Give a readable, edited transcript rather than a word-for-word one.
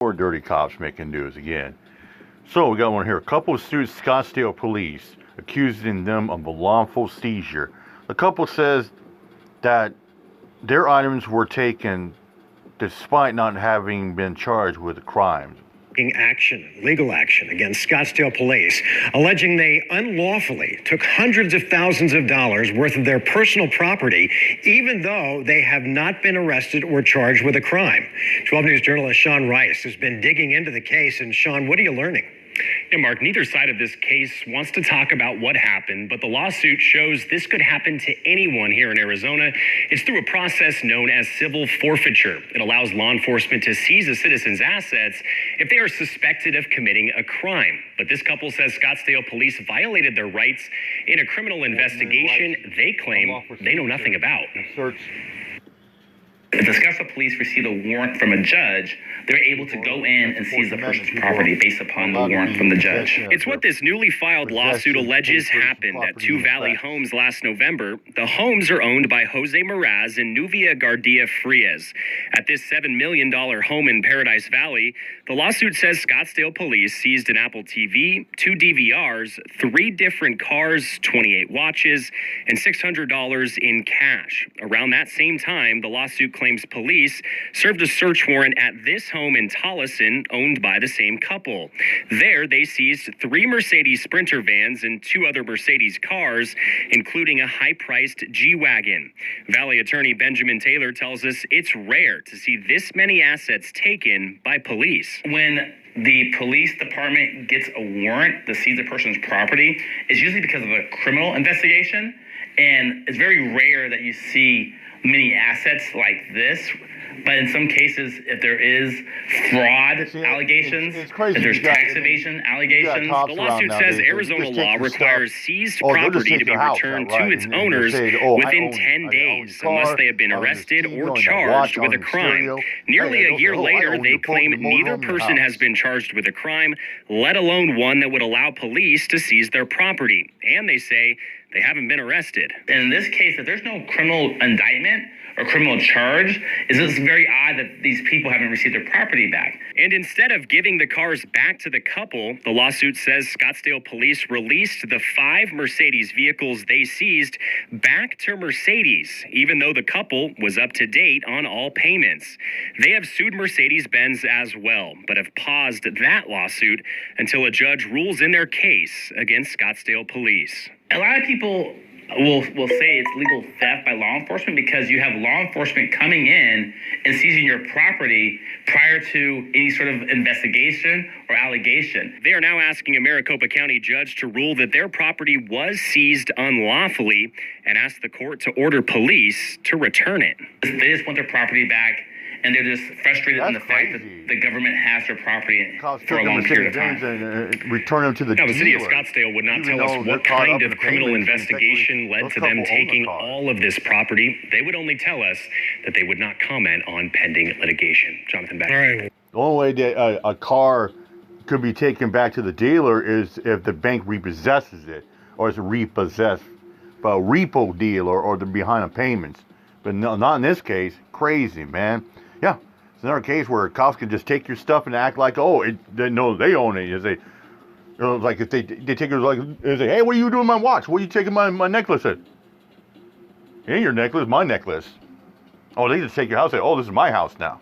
Poor dirty cops making news again. So we got one here. A couple sues Scottdale police, accusing them of a lawful seizure. The couple says that their items were taken despite not having been charged with a crime. Legal action against Scottdale police, alleging they unlawfully took hundreds of thousands of dollars worth of their personal property, even though they have not been arrested or charged with a crime. 12 News journalist Sean Rice has been digging into the case. And Sean, what are you learning? Yeah, Mark, neither side of this case wants to talk about what happened, but the lawsuit shows this could happen to anyone here in Arizona. It's through a process known as civil forfeiture. It allows law enforcement to seize a citizen's assets if they are suspected of committing a crime. But this couple says Scottdale police violated their rights in a criminal investigation they claim they know nothing about. If the Scottdale police receive a warrant from a judge, they're able to go in and seize the person's property based upon the warrant from the judge. It's what this newly filed lawsuit alleges happened at Two Valley Homes last November. The homes are owned by Jose Meraz and Nuvia Gardia Frias. At this $7 million home in Paradise Valley, the lawsuit says Scottdale police seized an Apple TV, 2 DVRs, 3 different cars, 28 watches, and $600 in cash. Around that same time, the lawsuit claims police served a search warrant at this home in Tolleson, owned by the same couple. There, they seized 3 Mercedes Sprinter vans and 2 other Mercedes cars, including a high-priced G-Wagon. Valley attorney Benjamin Taylor tells us it's rare to see this many assets taken by police. When the police department gets a warrant to seize a person's property, it's usually because of a criminal investigation, and it's very rare that you see many assets like this. But in some cases, if there is fraud allegations, if there's tax evasion allegations, the lawsuit says Arizona law requires seized property to be returned to its owners within 10 days, unless they have been arrested or charged with a crime. Nearly a year later, they claim neither person has been charged with a crime, let alone one that would allow police to seize their property. And they say they haven't been arrested. In this case, if there's no criminal indictment or criminal charge, it's just very odd that these people haven't received their property back. And instead of giving the cars back to the couple, the lawsuit says Scottdale police released the 5 Mercedes vehicles they seized back to Mercedes, even though the couple was up to date on all payments. They have sued Mercedes-Benz as well, but have paused that lawsuit until a judge rules in their case against Scottdale police. A lot of people will say it's legal theft by law enforcement because you have law enforcement coming in and seizing your property prior to any sort of investigation or allegation. They are now asking a Maricopa County judge to rule that their property was seized unlawfully and ask the court to order police to return it. They just want their property back, and they're just frustrated in the fact that the government has their property for a long period of time. Return them to the Now, the city of Scottdale would not tell us what kind of criminal investigation led to them taking all of this property. They would only tell us that they would not comment on pending litigation. Jonathan, back. All right. The only way that a car could be taken back to the dealer is if the bank repossesses it, or it's repossessed by a repo deal, or they're behind on payments. But no, not in this case. Crazy, man. Yeah, it's another case where cops can just take your stuff and act like, oh, they know they own it. They, like if they take it, like they say, hey, what are you doing with my watch? What are you taking my necklace at? It ain't your necklace, my necklace. Oh, they just take your house and say, oh, this is my house now.